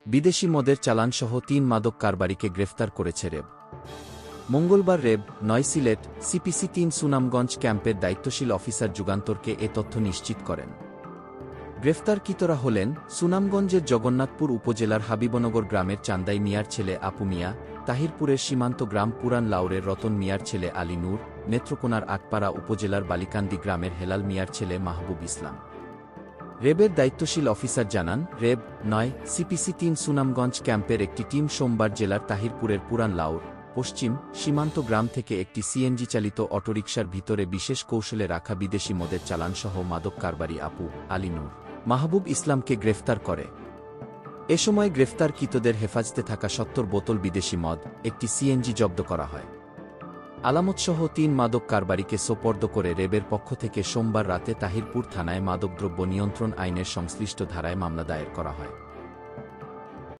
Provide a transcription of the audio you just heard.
বিদেশি মদের চালানসহ ৩ মাদক কারবারিকে গ্রেফতার করেছে র্যাব। মঙ্গলবার র্যাব ৯ সিলেট CPC-3 সুনামগঞ্জ ক্যাম্পের দায়িত্বশীল অফিসার যুগান্তরকে এ তথ্য নিশ্চিত করেন। গ্রেফতারকৃতরা হলেন সুনামগঞ্জের জগন্নাথপুর উপজেলার হাবিবনগর গ্রামের চান্দাই মিয়ার ছেলে আপু মিয়া, তাহিরপুরের সীমান্ত গ্রাম পুরান লাউরের রতন মিয়ার ছেলে আলী নূর, নেত্রকোনার আটপাড়া উপজেলার বালিকান্দি গ্রামের হেলাল মিয়ার ছেলে মাহবুব ইসলাম। র্যাবের দায়িত্বশীল অফিসার জানান, র্যাব ৯ CPC-3 সুনামগঞ্জ ক্যাম্পের একটি টিম সোমবার জেলার তাহিরপুরের পুরান লাউর পশ্চিম সীমান্ত গ্রাম থেকে একটি CNG চালিত অটোরিকশার ভিতরে বিশেষ কৌশলে রাখা বিদেশি মদের চালানসহ মাদক কারবারি আপু, আলী নূর, মাহবুব ইসলামকে গ্রেফতার করে। এ সময় গ্রেফতারকৃতদের হেফাজতে থাকা ৭০ বোতল বিদেশি মদ, একটি CNG জব্দ করা হয়। আলামতসহ ৩ মাদক কারবারিকে সোপর্দ করে র্যাবের পক্ষ থেকে সোমবার রাতে তাহিরপুর থানায় মাদকদ্রব্য নিয়ন্ত্রণ আইনের সংশ্লিষ্ট ধারায় মামলা দায়ের করা হয়।